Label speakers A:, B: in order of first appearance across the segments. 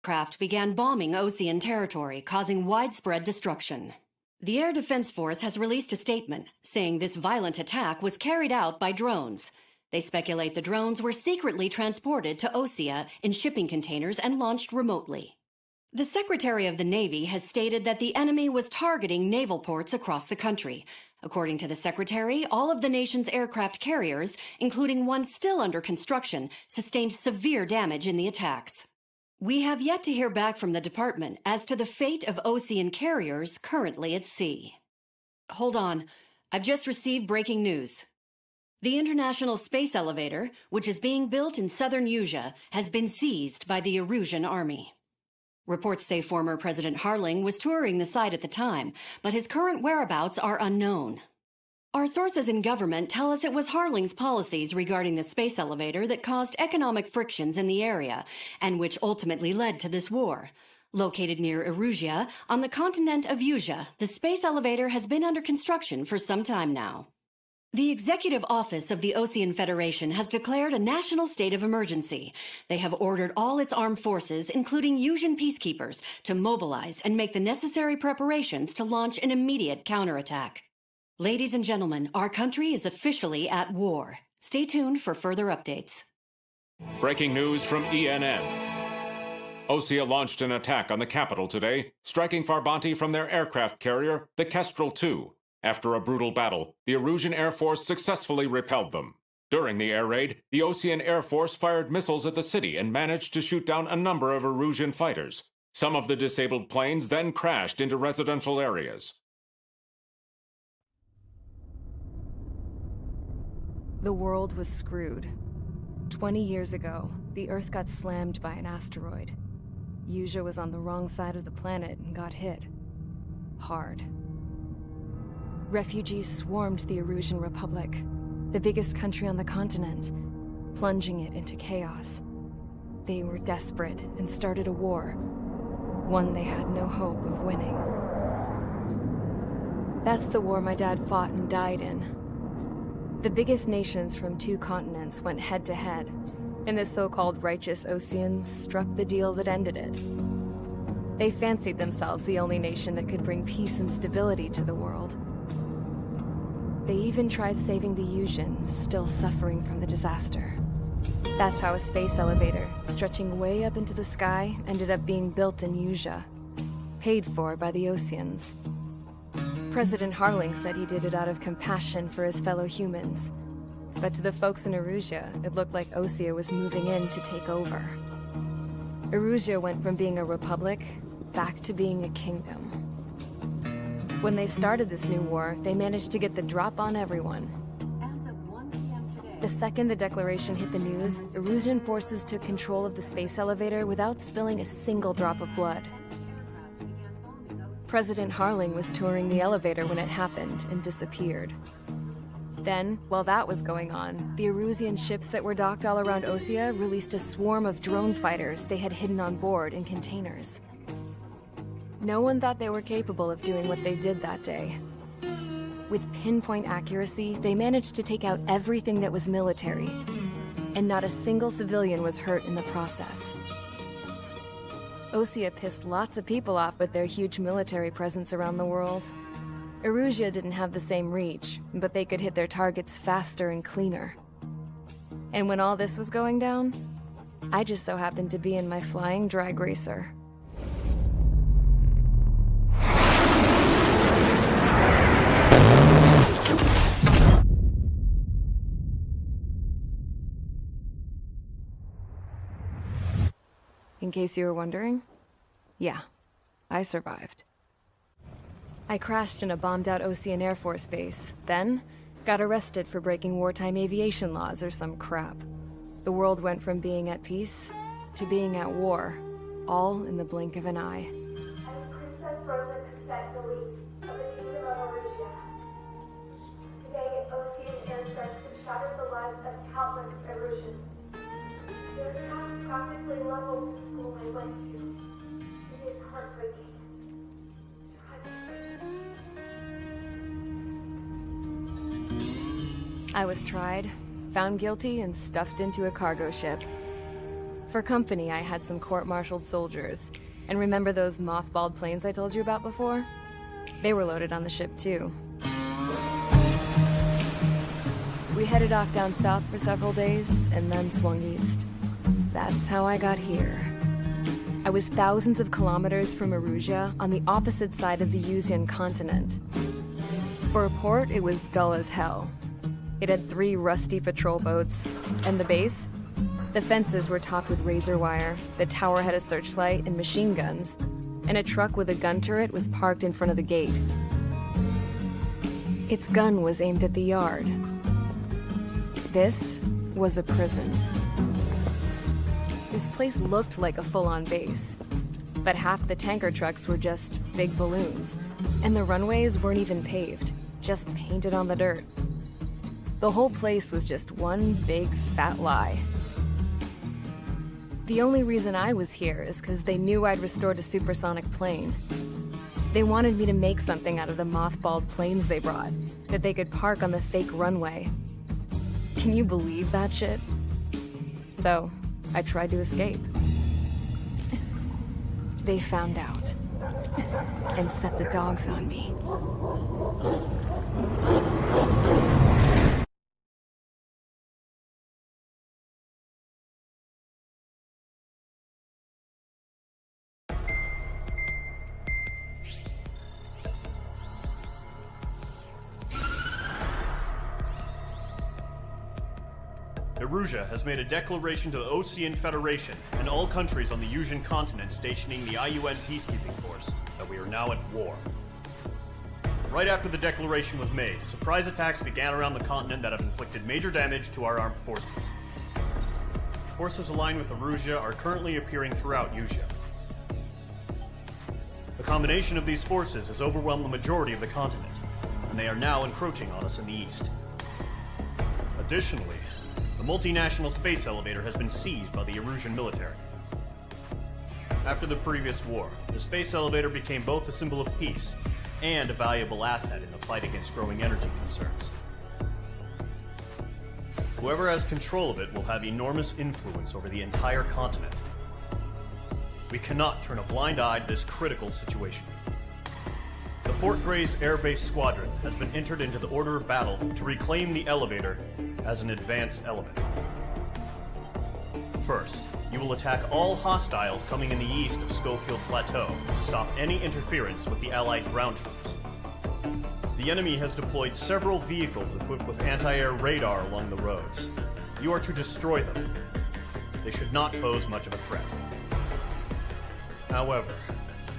A: aircraft began bombing Ocean territory, causing widespread destruction. The Air Defense Force has released a statement saying this violent attack was carried out by drones. They speculate the drones were secretly transported to Osea in shipping containers and launched remotely. The Secretary of the Navy has stated that the enemy was targeting naval ports across the country. According to the Secretary, all of the nation's aircraft carriers, including one still under construction, sustained severe damage in the attacks. We have yet to hear back from the department as to the fate of Ocean carriers currently at sea. Hold on, I've just received breaking news. The International Space Elevator, which is being built in southern Usea, has been seized by the Erusian army. Reports say former President Harling was touring the site at the time, but his current whereabouts are unknown. Our sources in government tell us it was Harling's policies regarding the space elevator that caused economic frictions in the area, and which ultimately led to this war. Located near Erusia, on the continent of Usea, the space elevator has been under construction for some time now. The Executive Office of the Ocean Federation has declared a national state of emergency. They have ordered all its armed forces, including Usian peacekeepers, to mobilize and make the necessary preparations to launch an immediate counterattack. Ladies and gentlemen, our country is officially at war. Stay tuned for further updates.
B: Breaking news from ENN. Osea launched an attack on the capital today, striking Farbanti from their aircraft carrier, the Kestrel II. After a brutal battle, the Erusian Air Force successfully repelled them. During the air raid, the Ocean Air Force fired missiles at the city and managed to shoot down a number of Erusian fighters. Some of the disabled planes then crashed into residential areas.
C: The world was screwed. 20 years ago, the Earth got slammed by an asteroid. Usea was on the wrong side of the planet and got hit. Hard. Refugees swarmed the Erusian Republic, the biggest country on the continent, plunging it into chaos. They were desperate and started a war, one they had no hope of winning. That's the war my dad fought and died in. The biggest nations from 2 continents went head-to-head, and the so-called righteous Oceans struck the deal that ended it. They fancied themselves the only nation that could bring peace and stability to the world. They even tried saving the Usians, still suffering from the disaster. That's how a space elevator, stretching way up into the sky, ended up being built in Usea, paid for by the Oceans. President Harling said he did it out of compassion for his fellow humans. But to the folks in Erusia, it looked like Osea was moving in to take over. Erusia went from being a republic back to being a kingdom. When they started this new war, they managed to get the drop on everyone. The second the declaration hit the news, Erusian forces took control of the space elevator without spilling a single drop of blood. President Harling was touring the elevator when it happened and disappeared. Then, while that was going on, the Erusian ships that were docked all around Osea released a swarm of drone fighters they had hidden on board in containers. No one thought they were capable of doing what they did that day. With pinpoint accuracy, they managed to take out everything that was military, and not a single civilian was hurt in the process. Osea pissed lots of people off with their huge military presence around the world. Erusia didn't have the same reach, but they could hit their targets faster and cleaner. And when all this was going down, I just so happened to be in my flying drag racer. In case you were wondering, yeah, I survived. I crashed in a bombed-out Ocean Air Force base, then got arrested for breaking wartime aviation laws or some crap. The world went from being at peace to being at war, all in the blink of an eye.
D: Princess Rosa Cassette Delete of the Kingdom of Erusia. Today, Ocean airstrikes have shattered the lives of countless Erusians. Their attacks practically leveled the school I went to. It is heartbreaking. Tragic.
C: I was tried, found guilty, and stuffed into a cargo ship. For company, I had some court-martialed soldiers. And remember those mothballed planes I told you about before? They were loaded on the ship, too. We headed off down south for several days, and then swung east. That's how I got here. I was thousands of kilometers from Erusia, on the opposite side of the Yuzian continent. For a port, it was dull as hell. It had 3 rusty patrol boats, and the base? The fences were topped with razor wire, the tower had a searchlight and machine guns, and a truck with a gun turret was parked in front of the gate. Its gun was aimed at the yard. This was a prison. This place looked like a full-on base, but half the tanker trucks were just big balloons, and the runways weren't even paved, just painted on the dirt. The whole place was just one big fat lie. The only reason I was here is because they knew I'd restored a supersonic plane. They wanted me to make something out of the mothballed planes they brought, that they could park on the fake runway. Can you believe that shit? So, I tried to escape. They found out, and set the dogs on me.
E: Erusia has made a declaration to the Osean Federation and all countries on the Yuzian continent stationing the IUN peacekeeping force that we are now at war. Right after the declaration was made, surprise attacks began around the continent that have inflicted major damage to our armed forces. Forces aligned with Erusia are currently appearing throughout Yusia. The combination of these forces has overwhelmed the majority of the continent, and they are now encroaching on us in the east. Additionally, the multinational space elevator has been seized by the Erusian military. After the previous war, the space elevator became both a symbol of peace and a valuable asset in the fight against growing energy concerns. Whoever has control of it will have enormous influence over the entire continent. We cannot turn a blind eye to this critical situation. The Fort Gray's Air Base Squadron has been entered into the order of battle to reclaim the elevator as an advance element. First, you will attack all hostiles coming in the east of Schofield Plateau to stop any interference with the Allied ground troops. The enemy has deployed several vehicles equipped with anti-air radar along the roads. You are to destroy them. They should not pose much of a threat. However,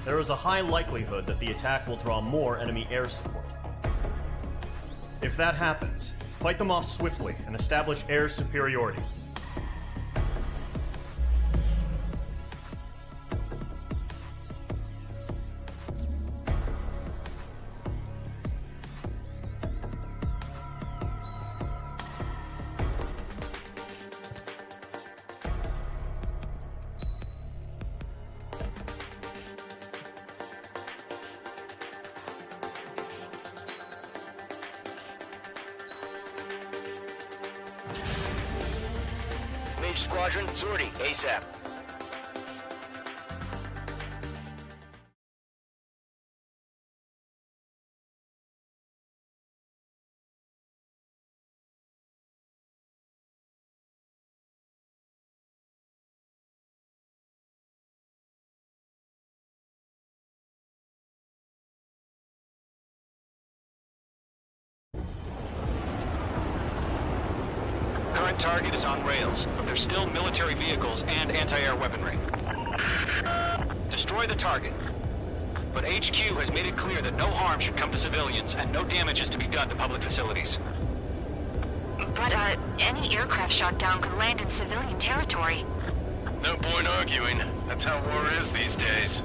E: there is a high likelihood that the attack will draw more enemy air support. If that happens, fight them off swiftly and establish air superiority.
F: Squadron, sortie, ASAP. Current target is on rails, but there's still military vehicles and anti-air weaponry. Destroy the target. But HQ has made it clear that no harm should come to civilians and no damage is to be done to public facilities.
G: But, any aircraft shot down could land in civilian territory.
H: No point arguing. That's how war is these days.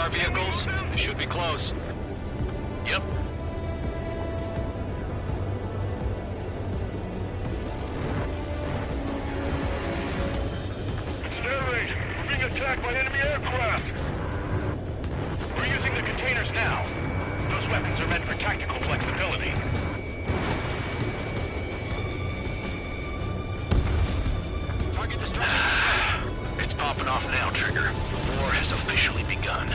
F: radar vehicles? They should be close.
H: Yep.
I: Airraid, we're being attacked by enemy aircraft. We're using the containers now. Those weapons are meant for tactical flexibility.
F: Target destruction.
H: It's popping off now, Trigger. War has officially begun.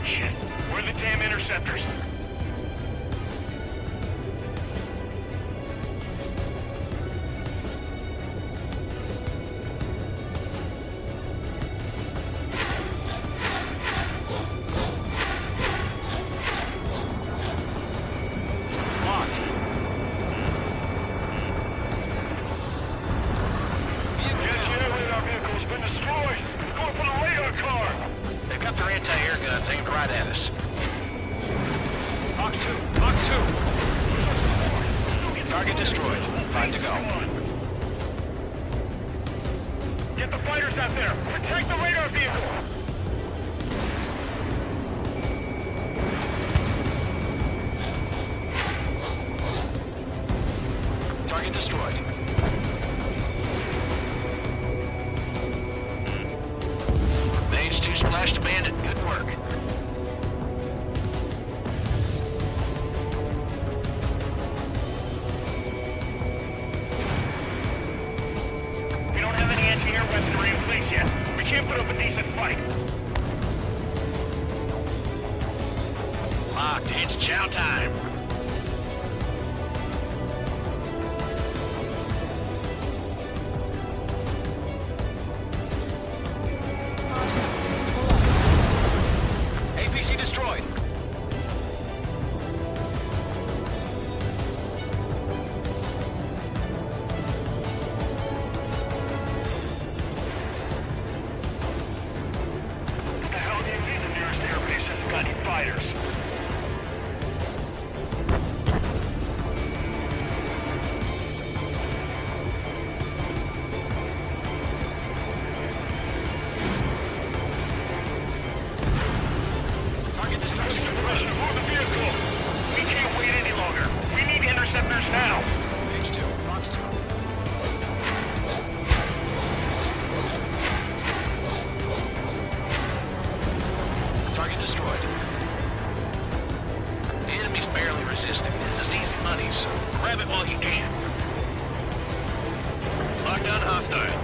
I: Shit. Where are the damn interceptors?
H: Aimed right at us.
F: Fox 2! Fox 2! Target destroyed. 5 to go.
I: Get the fighters out there! Protect the radar vehicle!
F: Target destroyed.
H: Mage 2 splashed a bandit. Good work.
I: We don't have any anti-air weaponry in place yet. We can't put up a decent fight.
H: Locked. It's chow time.
F: APC destroyed.
I: What the hell do you mean the nearest airbase hasn't got any fighters?
F: Target destruction.
I: Russian, move the vehicle! We can't wait any longer. We need interceptors now!
F: Page 2. Fox 2. Target destroyed.
H: The enemy's barely resisting. This is easy money, so grab it while you can. Lockdown hostile.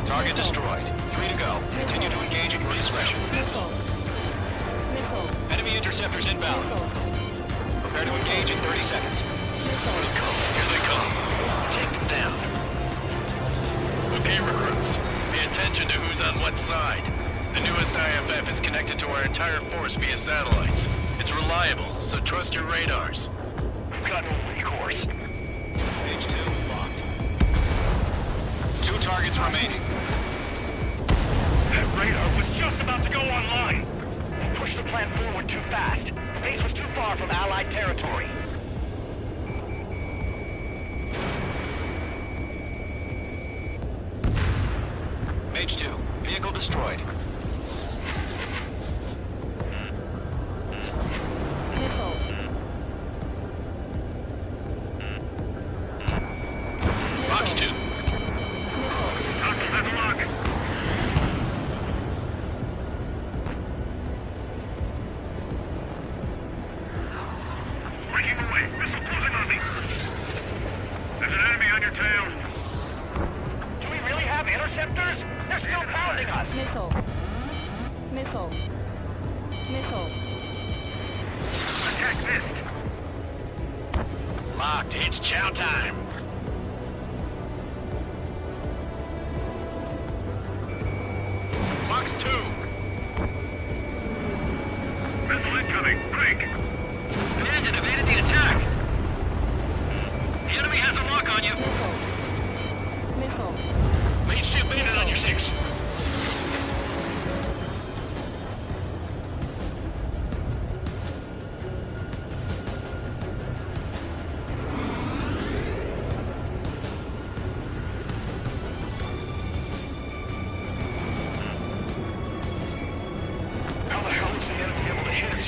F: Target destroyed. 3 to go. Continue to engage at your discretion. Enemy interceptors inbound. Prepare to engage in 30 seconds.
H: Here they come. Take them down. Okay, recruits. Pay attention to who's on what side. The newest IFF is connected to our entire force via satellites. It's reliable, so trust your radars.
I: We've got no recourse.
F: Page 2. Locked. 2 targets remaining.
I: That radar was just about to go online. We pushed the plan forward too fast. The base was too far from Allied territory.
F: Page 2. Vehicle destroyed.
H: Fox 2.
I: Let's lock it. Breaking away. Missile closing on me. There's an enemy on your tail. Do we really have interceptors? They're still pounding us.
J: Missile.
I: Attack this.
H: Locked. It's chow time. Fox 2.
I: Missile incoming. Break.
H: Command, evaded the attack. The enemy has a lock on you.
J: Missile.
H: Mage 2 bandit on your 6.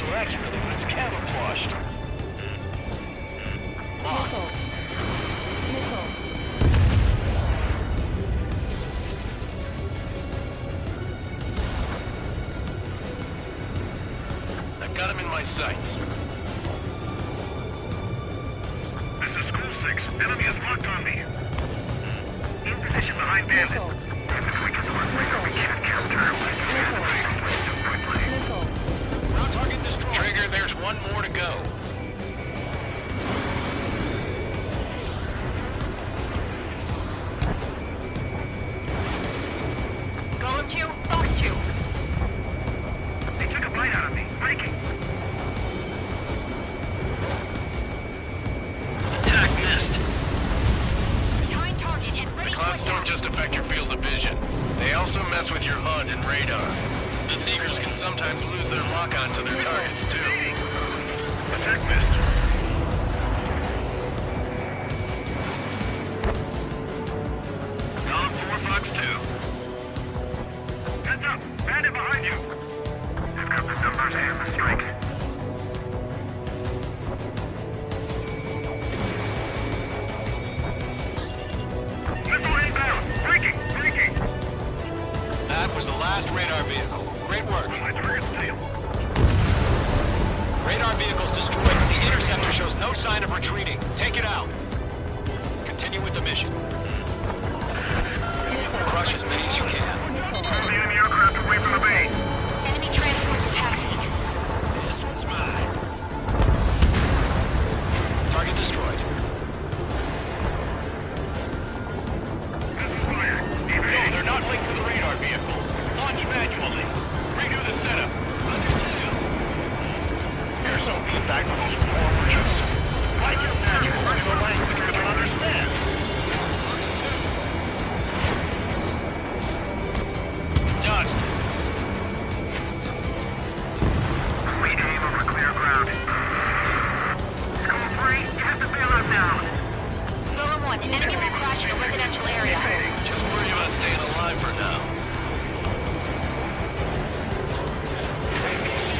I: so accurately, but it's camouflaged.
J: Missile. Missile.
H: I've got him in my sights.
I: This is School 6. Enemy is locked on me. In position behind Bandit.
J: Missile.
I: If we can work later, we can't capture him.
J: Missile.
F: Ground target destroyed.
H: Trigger, there's one more to go.
G: Golem 2, Fox 2.
I: They took a bite out of me. Breaking.
H: Attack missed.
G: Behind target and ready to
H: Clouds don't
G: attack.
H: just affect your field of vision. They also mess with your HUD and radar. The Seekers can sometimes lose their lock-on to their targets, too.
I: Attack missed.
H: Golem 4, Fox 2.
I: Heads up! Bandit behind you! I've got the numbers and the strength. Missile inbound! Breaking! Breaking!
F: That was the last radar vehicle. Great work.
I: My target's tail.
F: Radar vehicle's destroyed, but the interceptor shows no sign of retreating. Take it out. Continue with the mission. Crush as many as you can.
I: Pull the enemy aircraft away from the base.
G: Enemy transports are taxiing.
H: This one's mine.
F: Target destroyed.
I: Missile fire.
H: No, they're not linked to the radar vehicle. Launch manually. Redo the setup. Understood.
I: Here's some feedback from those poor merchants. Why can you imagine words of a language we don't understand?
H: Dodged.
I: We aim over clear ground. School 3, you have to bail out now.
G: Golem 1, an enemy will crash in a residential area.
H: Just worry about staying alive for now.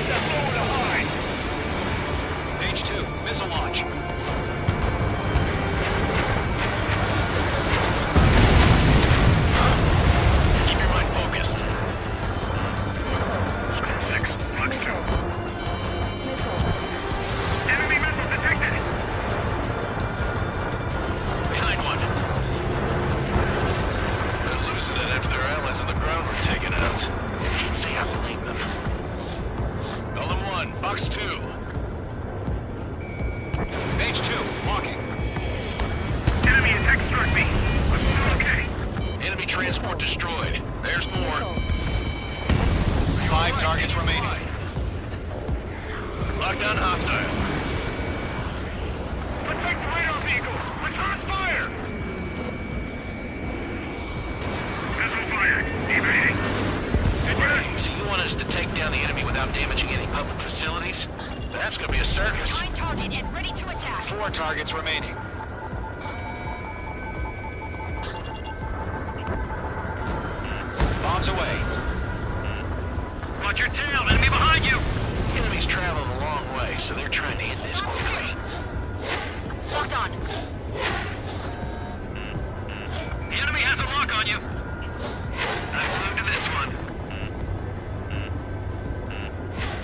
I: Step over to hide.
F: H2, missile launch.
H: Keep your mind focused.
I: School 6, Fox 2.
J: Missile.
I: Enemy missile detected.
H: Behind one. They're losing it after their allies on the ground were taken out. Can't say I blame them. Golem 1, Fox 2.
F: H2, walking.
I: Enemy attack struck me. I'm still okay.
H: Enemy transport destroyed. There's more.
F: 5 targets remaining.
H: Lockdown hostile.
I: Protect the radar vehicle. Return fire. Missile fire. Evading.
H: So you want us to take down the enemy without damaging any public facilities? That's gonna be a circus.
G: Behind target and ready to attack.
F: 4 targets remaining. Bombs away.
I: Watch your tail. Enemy behind you.
H: Enemy's traveling a long way, so they're trying to end this quickly.
G: Locked on.
I: The enemy has a lock on you. I'm glued to this one.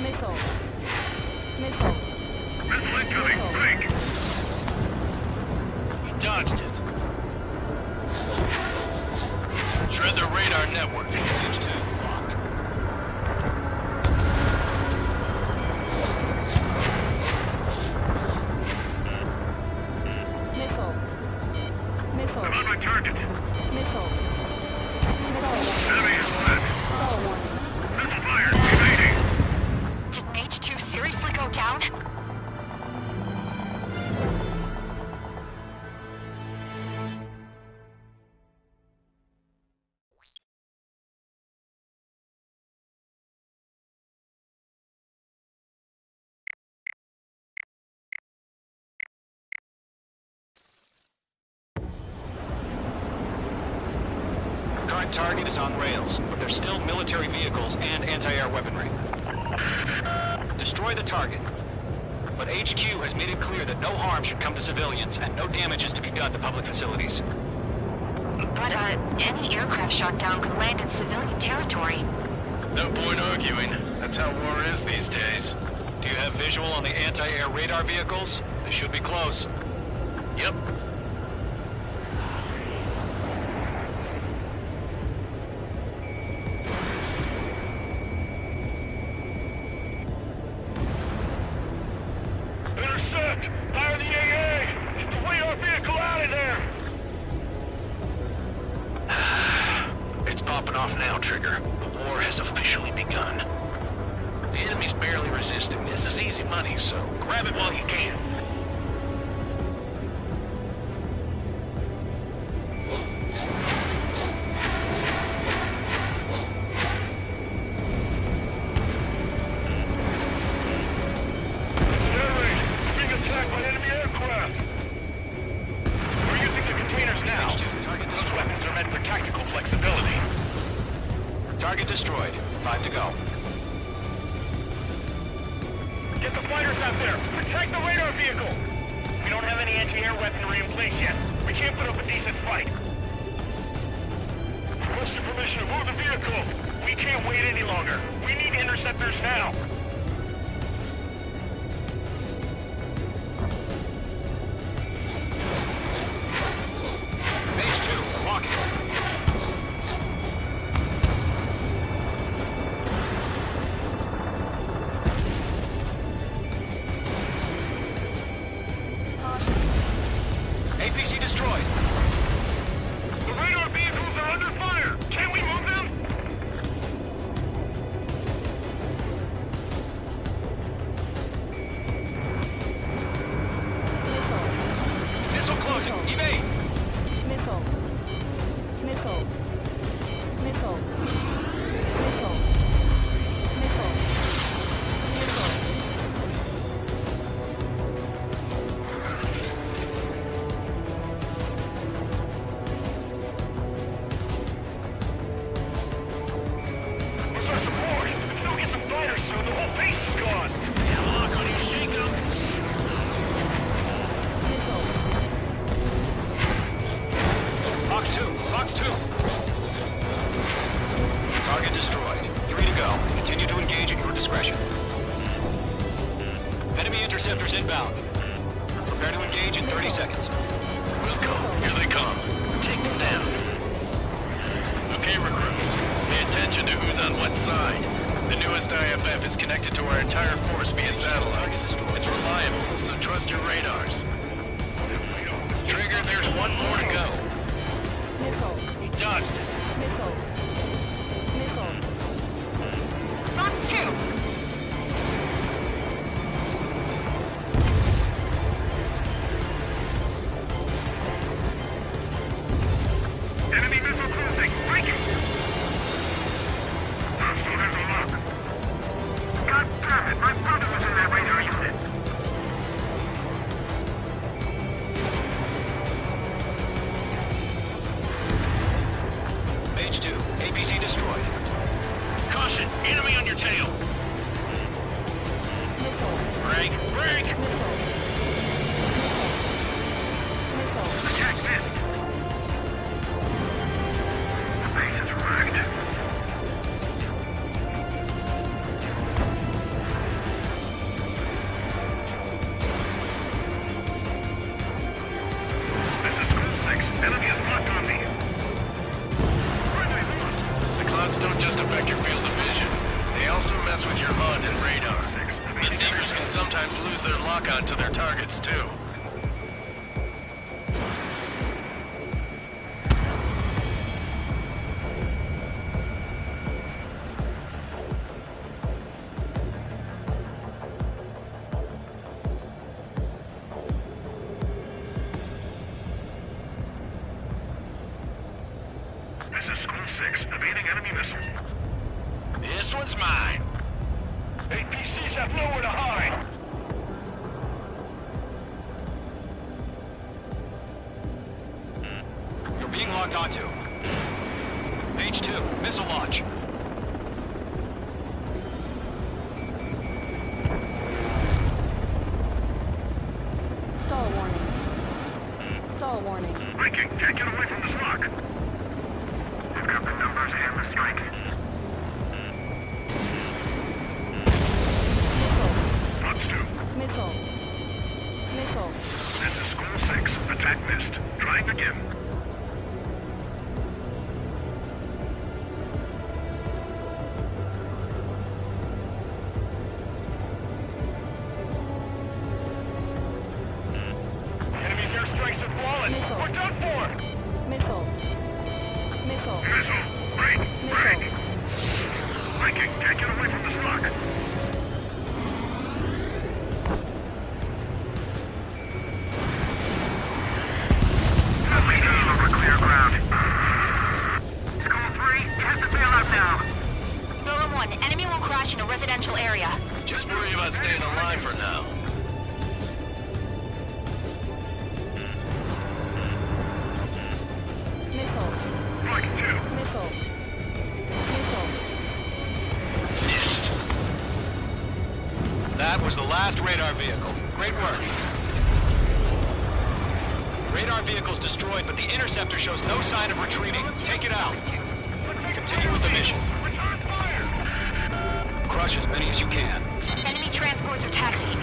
J: Missile. Missile.
I: Missile incoming. Break.
H: We dodged it. Shred their radar network.
F: H2, locked.
J: Missile. Missile.
I: I'm on my target.
J: Missile. Missile.
I: Enemy is left.
J: Missile 1.
I: Missile fire. Evading.
G: Did Mage 2 seriously go down?
F: Current target is on rails, but there's still military vehicles and anti-air weaponry. Destroy the target. But HQ has made it clear that no harm should come to civilians and no damage is to be done to public facilities.
G: But, any aircraft shot down could land in civilian territory.
H: No point arguing. That's how war is these days.
F: Do you have visual on the anti-air radar vehicles? They should be close.
H: Yep.
I: Intercept! Fire the AA! Get the radar vehicle out of there!
H: It's popping off now, Trigger. The war has officially begun. The enemy's barely resisting. This is easy money, so grab it while you can.
I: Air raid! Being attacked by enemy aircraft! We're using the containers now.
F: Target
I: Those
F: destroyed.
I: weapons are meant for tactical flexibility.
F: Target destroyed. 5 to go.
I: Get the fighters out there! Protect the radar vehicle! We don't have any anti-air weaponry in place yet. We can't put up a decent fight. Requesting permission to move the vehicle! We can't wait any longer. We need interceptors now!
F: Phase 2. Lock it. APC destroyed.
I: The radar vehicles are under fire! Can we move them?
F: Missile closing. Evade.
J: Missile. Missile. Missile. Missile. Missile. Missile.
I: Where's our support? If we don't get some fighters soon, the whole base is gone!
H: Yeah, lock on you, shake 'em.
F: Fox 2. Fox 2. Target destroyed. 3 to go. Continue to engage at your discretion. Enemy interceptors inbound. Prepare to engage in 30 seconds.
H: Wilco, here they come. Take them down. Okay, recruits. Pay attention to who's on what side. The newest IFF is connected to our entire force via satellite. It's reliable, so trust your radars. Trigger, there's one more to go.
J: Missile.
H: He dodged it.
J: Missile. Missile.
G: Fox 2!
I: Enemy missile cruising! Break it! Hostile has a lock. God damn it! My brother was in that radar unit!
F: Phase 2. APC destroyed.
H: Caution, enemy on your tail. Break, break!
I: Attack this! The base is wrecked. This is School 6. Enemy is locked on me.
H: The clouds don't just affect your field of vision. They also mess with your HUD and radar. The Seekers can sometimes lose their lock-on to their targets, too.
I: This is School 6. Evading enemy missile.
H: This one's mine.
I: APCs have nowhere to hide.
F: You're being locked onto. Phase 2. Missile launch.
J: Missile warning.
I: Viking, can't get away from this lock. I've got the numbers and the strike. Lots 2.
J: Missile. Missile.
I: This is School 6. Attack missed. Trying again. Enemy's airstrikes are flawless.
J: Missile.
I: We're done for!
J: Missile. Missile.
I: Missile. Break. Break. Viking, can't get away from this lock. Over clear ground. School 3, test the bailout now.
G: Golem 1, enemy will crash in a residential area.
H: Just worry about staying alive for now.
J: Missile.
I: Strike 2.
J: Missile. Missile.
H: Missed.
F: That was the last radar vehicle. Great work. Radar vehicle's destroyed, but the interceptor shows no sign of retreating. Take it out. Continue with the mission. Crush as many as you can.
G: Enemy transports are taxiing.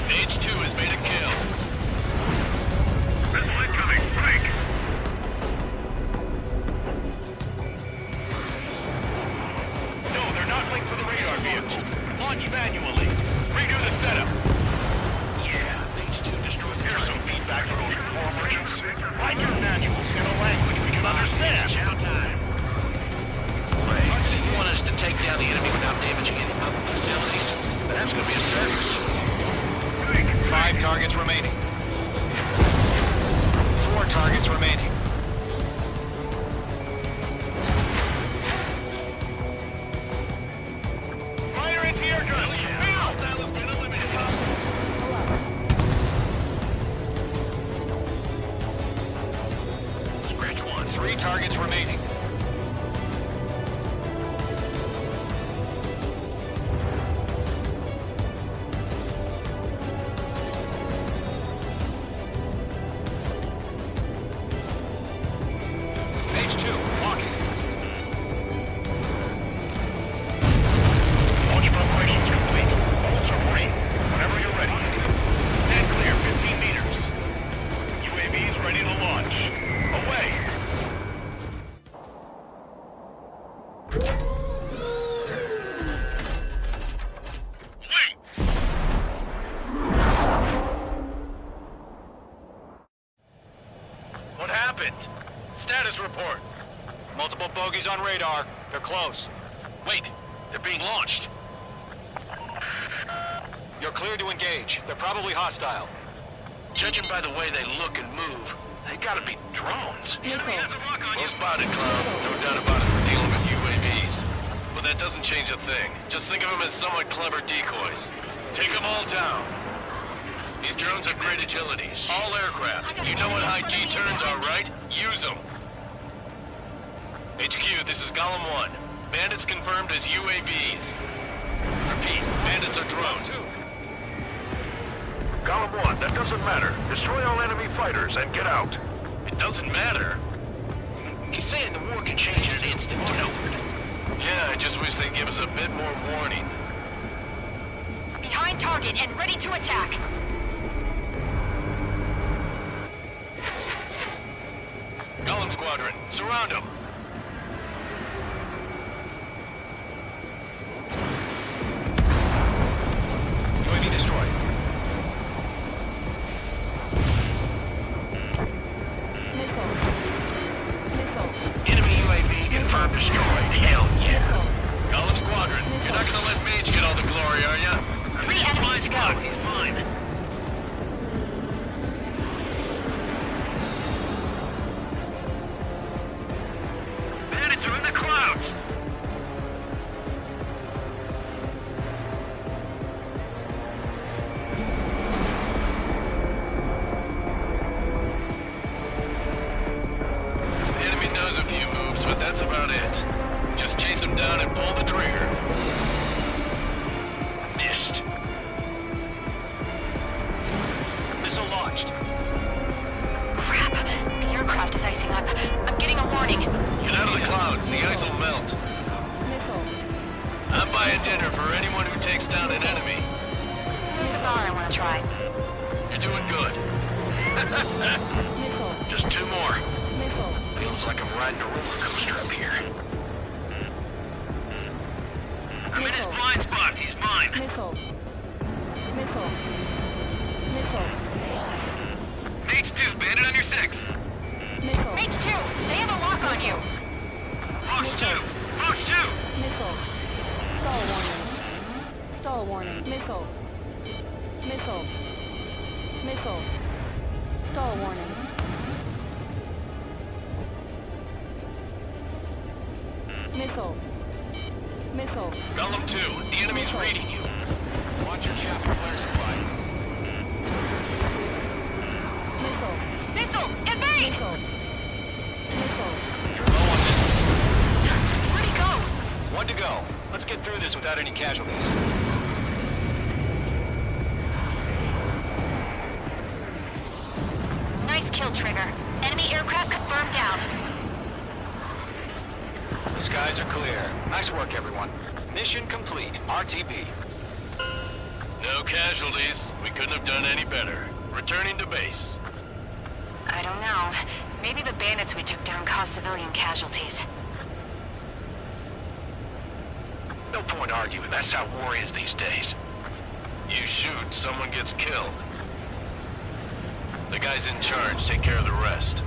H: H2 has made a kill.
I: Missile incoming. Break.
H: No, they're not linked to the radar vehicle. Launch manually. Redo the setup. Yeah, H2 destroyed the
I: Here's some feedback from Ocean Corps merchants.
H: Write your manuals in a language we can understand. Chow time. Wait, you want us to take down the enemy without damaging any public facilities? That's gonna be a service.
F: 5 targets remaining. 4 targets remaining.
H: Fire anti-airgun! Hostile has been eliminated. Scratch 1.
F: 3 targets remaining. H2, walking.
I: Launch preparations complete. Bolts are free. Whenever you're ready. Stand clear 15 meters. UAVs ready to launch. Away. Wait!
H: What happened? Status report.
F: Multiple bogeys on radar. They're close.
H: Wait, they're being launched.
F: You're cleared to engage. They're probably hostile.
H: Judging by the way they look and move, they gotta be drones.
J: Missile.
H: Well spotted, Clown. No doubt about it, we're dealing with UAVs. But that doesn't change a thing. Just think of them as somewhat clever decoys. Take them all down. These drones have great agility. All aircraft. You know what high G turns are, right? Use them. HQ, this is Golem 1. Bandits confirmed as UAVs. Repeat, bandits are drones.
I: Golem 1, that doesn't matter. Destroy all enemy fighters and get out.
H: It doesn't matter. He's saying the war can change in an instant, you know. Yeah, I just wish they'd give us a bit more warning.
G: Behind target and ready to attack.
H: Golem Squadron, surround them.
F: UAV destroyed.
J: Missile. Missile.
H: Enemy UAV confirmed destroyed. Hell yeah. Golem Squadron, you're not gonna let Mage get all the glory, are ya?
G: 3 enemies to go.
H: He's fine. buy a dinner for anyone who takes down an enemy.
G: There's a bar I want to try.
H: You're doing good.
J: Missile.
H: Just 2 more.
J: Missile.
H: Feels like I'm riding a roller coaster up here.
I: I'm in his blind spot. He's mine.
J: Missile. Missile. Missile.
I: Mage 2, bandit on your 6.
J: Missile.
G: Mage 2, they have a lock on you.
I: Fox 2. Fox 2.
J: Missile. Stall warning. Stall warning. Missile. Missile. Missile. Stall warning. Missile. Missile.
H: Golem 2, the enemy's raiding you.
F: Watch your chaff and flare supply.
J: Missile.
G: Missile, evade!
J: Missile. Missile.
F: You're low on missiles.
G: Where'd he go?
F: 1 to go. Let's get through this without any casualties.
G: Nice kill, Trigger. Enemy aircraft confirmed down.
F: The skies are clear. Nice work, everyone. Mission complete. RTB.
H: No casualties. We couldn't have done any better. Returning to base.
G: I don't know. Maybe the bandits we took down caused civilian casualties.
H: No point arguing. That's how war is these days. You shoot, someone gets killed. The guys in charge take care of the rest.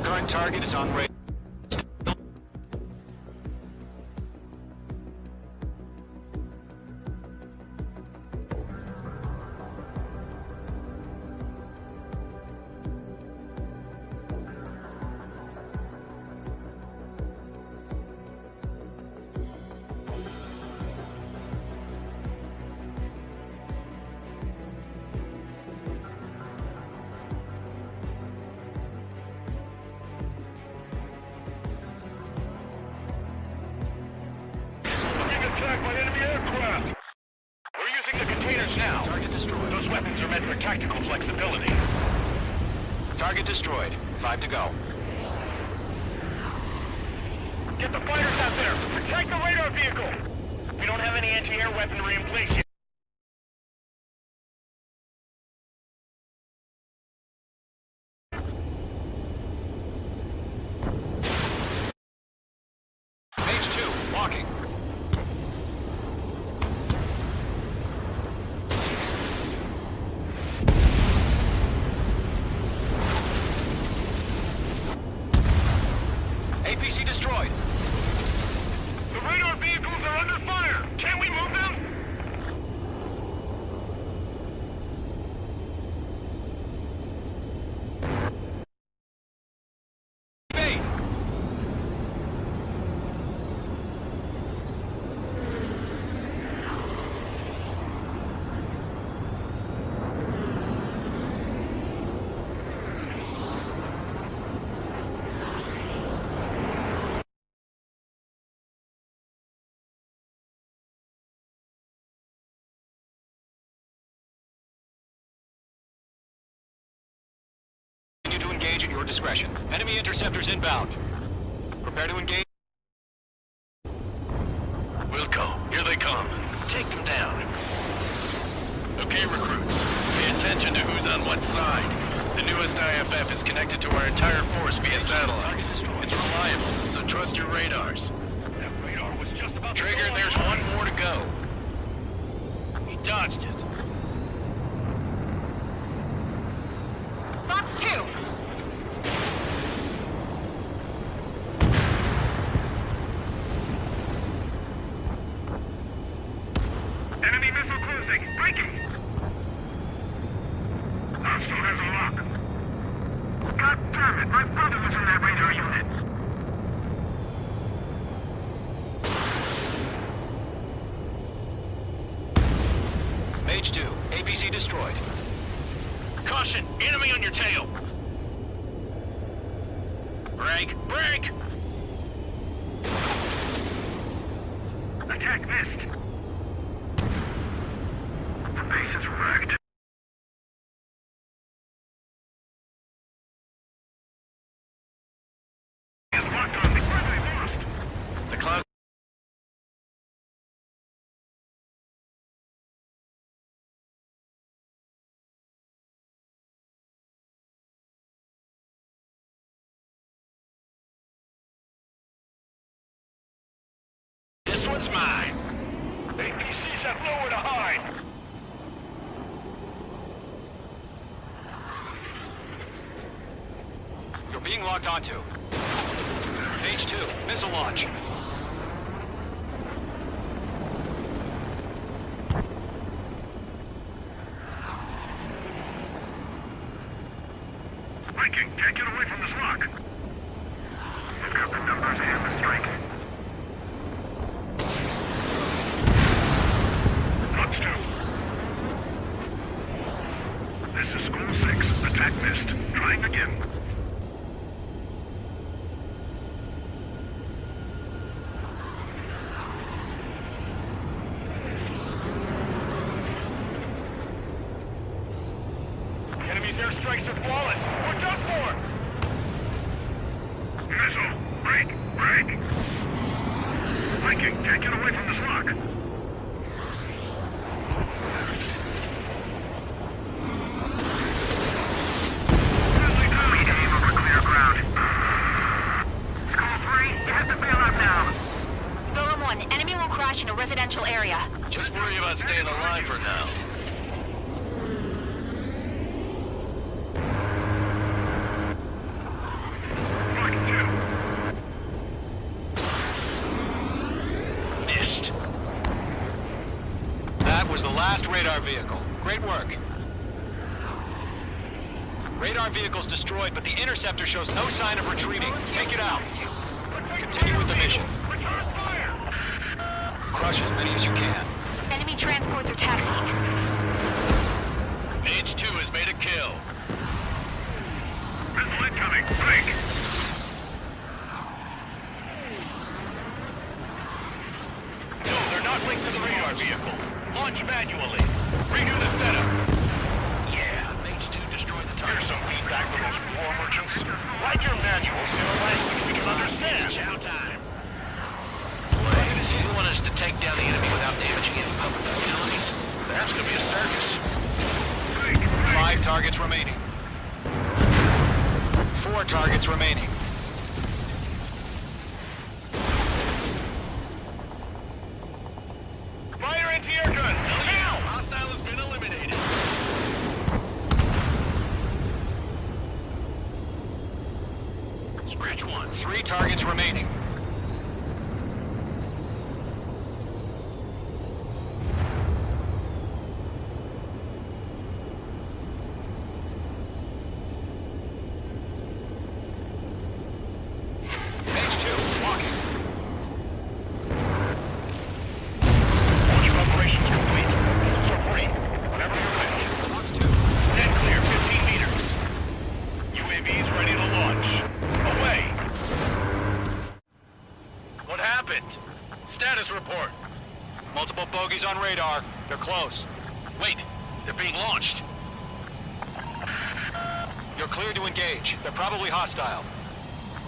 F: Current target is on radar.
I: Attacked by enemy aircraft. We're using the containers now.
F: Target destroyed.
I: Those weapons are meant for tactical flexibility.
F: Target destroyed. 5 to go.
I: Get the fighters out there. Protect the radar vehicle. We don't have any anti-air weaponry in place yet.
F: Mage 2, walking. APC destroyed.
I: The radar vehicles are under fire. Can we move them?
F: Evade. Continue to engage at your discretion. Enemy interceptors inbound. Prepare to engage.
H: Wilco, here they come. Take them down. Okay, recruits. Pay attention to who's on what side. The newest IFF is connected to our entire force via satellite. It's reliable, so trust your radars.
I: That radar was just about to
H: Trigger,
I: go
H: there's
I: online.
H: 1 more to go. He dodged it.
G: Fox 2!
I: Enemy missile cruising. Breaking. Hostile has a lock. God damn it. My brother was in that radar unit.
F: Mage 2, APC destroyed.
H: Caution! Enemy on your tail! Break! Break!
I: Attack missed. The base is wrecked.
H: That's mine.
I: APCs have nowhere to hide.
F: You're being locked onto. H2, missile launch.
I: Viking, can't get away from this lock. We've got the numbers and the strike. Lux 2. This is School 6. Attack missed. Trying again. Enemy's airstrikes are flawless. We're done for! Missile! Break! Break! Viking, can't get away from this lock. Friendly down. We aim over clear ground. School 3, you have to bail out now.
G: Golem 1, enemy will crash in a residential area.
H: Just worry about staying alive for now.
I: Block 2.
H: Missed.
F: That was the last radar vehicle. Great work. Radar vehicle's destroyed, but the interceptor shows no sign of retreating. Take it out. Continue with the mission.
I: Return fire!
F: Crush as many as you can.
G: Enemy transports are taxiing.
H: H2 has made a kill.
I: Missile incoming. Break! No, they're not linked to the radar vehicle. Launch manually. Redo the setup.
H: Yeah, H2 destroyed the
I: Here's
H: target.
I: some feedback from those war merchants. Write your manuals in a language we can understand.
H: Chow time. You want us to take down the enemy without damaging any public facilities? That's gonna be a circus.
F: 5 targets remaining. 4 targets remaining.
I: Fire anti-air gun. Now!
H: Hostile has been eliminated. Scratch 1.
F: 3 targets remaining. H2, walking.
I: Launch preparations complete. Missiles are free. Whenever you're ready.
F: Fox 2.
I: Net clear 15 meters. UAVs ready to launch. Away.
H: What happened? Status report.
F: Multiple bogies on radar. They're close.
H: Wait, they're being launched.
F: You're cleared to engage. They're probably hostile.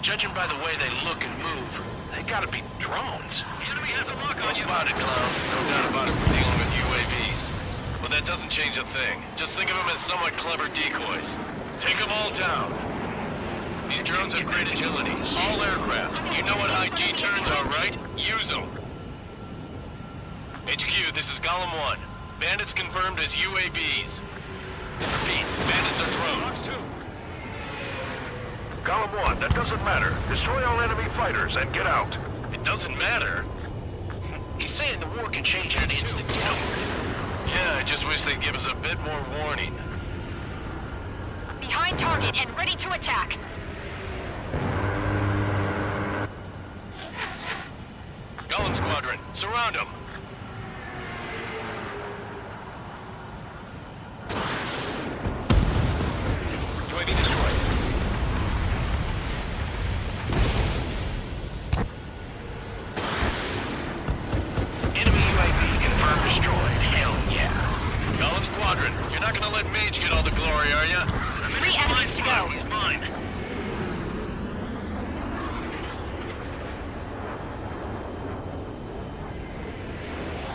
H: Judging by the way they look and move, they gotta be drones.
I: The enemy has a lock on you.
H: Spotted, Clown. No doubt about it, we're dealing with UAVs. But that doesn't change a thing. Just think of them as somewhat clever decoys. Take them all down. These drones have great agility. All aircraft. You know what high G turns are, right? Use them. HQ, this is Golem 1. Bandits confirmed as UAVs. Repeat, bandits are drones.
F: Fox 2.
I: Golem 1, that doesn't matter. Destroy all enemy fighters and get out.
H: It doesn't matter. He's saying the war can change in an instant. Get over it. Yeah, I just wish they'd give us a bit more warning.
G: Behind target and ready to attack.
H: Golem Squadron, surround them.
F: UAV destroyed.
H: Enemy UAV confirmed destroyed. Hell yeah. Golem Squadron, you're not gonna let Mage get all the glory, are ya?
G: 3 enemies to go.
I: He's mine.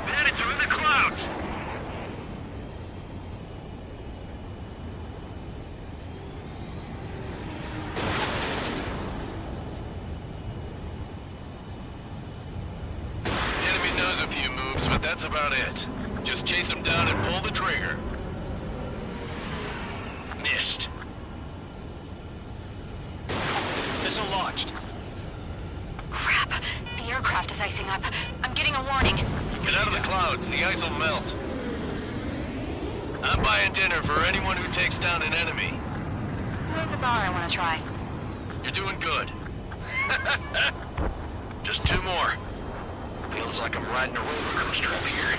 I: Bandits are in the clouds.
H: That's about it. Just chase him down and pull the trigger. Missed.
F: Missile launched.
G: Crap. The aircraft is icing up. I'm getting a warning.
H: Get out of the clouds. The ice will melt. I'm buying dinner for anyone who takes down an enemy.
G: There's a bar I want to try.
H: You're doing good. Just 2 more. Feels like I'm riding a roller coaster up here.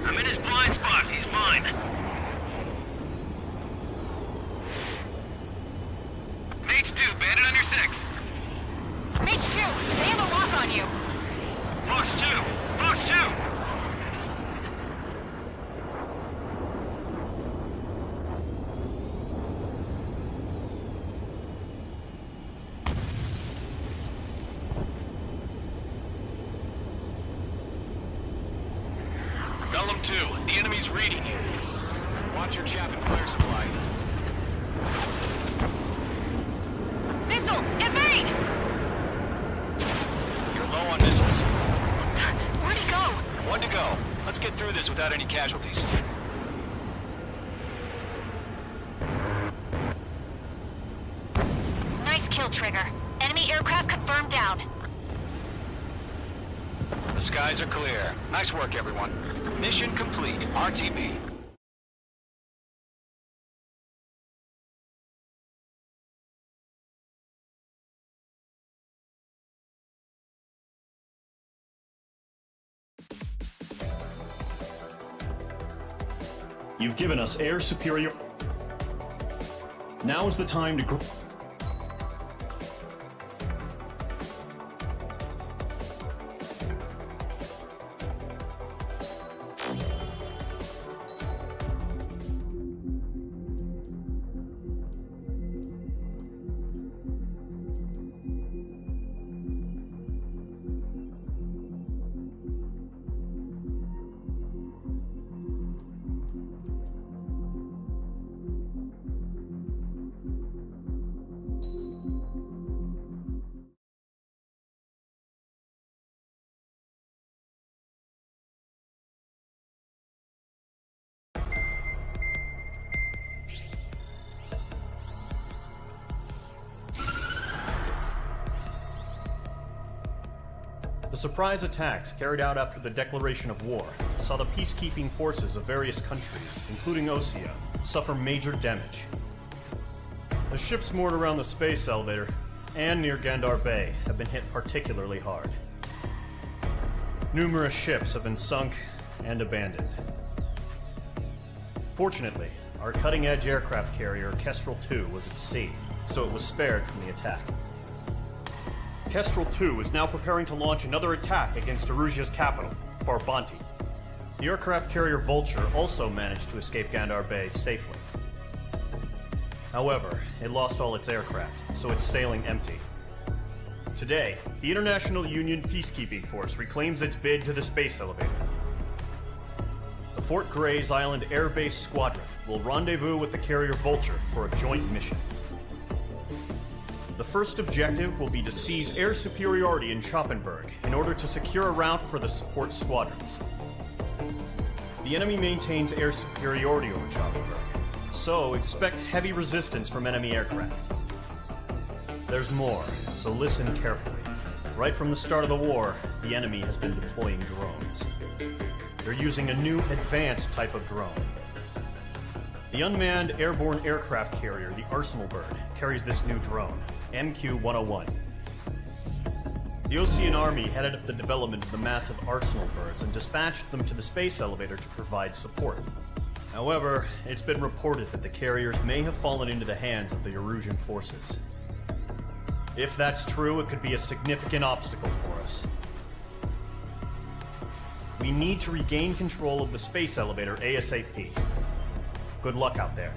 I: I'm in his blind spot. He's mine. Mage 2, bandit on your 6.
G: Mage 2, they have a lock on you.
I: Fox 2! Fox 2!
H: Golem 2, the enemy's reading you.
F: Watch your chaff and flare supply.
G: Missile, evade!
F: You're low on missiles.
G: Where'd he go?
F: 1 to go. Let's get through this without any casualties.
G: Nice kill, Trigger. Enemy aircraft confirmed down.
F: The skies are clear. Nice work, everyone. Mission complete. RTB.
E: You've given us air superior. Now is the time to The surprise attacks carried out after the declaration of war saw the peacekeeping forces of various countries, including Osea, suffer major damage. The ships moored around the space elevator and near Gandar Bay have been hit particularly hard. Numerous ships have been sunk and abandoned. Fortunately, our cutting-edge aircraft carrier, Kestrel 2, was at sea, so it was spared from the attack. Kestrel 2 is now preparing to launch another attack against Erusia's capital, Farbanti. The aircraft carrier Vulture also managed to escape Gandar Bay safely. However, it lost all its aircraft, so it's sailing empty. Today, the International Union Peacekeeping Force reclaims its bid to the space elevator. The Fort Gray's Island Air Base Squadron will rendezvous with the carrier Vulture for a joint mission. The first objective will be to seize air superiority in Schoppenberg in order to secure a route for the support squadrons. The enemy maintains air superiority over Schoppenberg, so expect heavy resistance from enemy aircraft. There's more, so listen carefully. Right from the start of the war, the enemy has been deploying drones. They're using a new advanced type of drone. The unmanned airborne aircraft carrier, the Arsenal Bird, carries this new drone, MQ-101. The Osean Army headed up the development of the massive Arsenal Birds and dispatched them to the space elevator to provide support. However, it's been reported that the carriers may have fallen into the hands of the Erusian forces. If that's true, it could be a significant obstacle for us. We need to regain control of the space elevator ASAP. Good luck out there.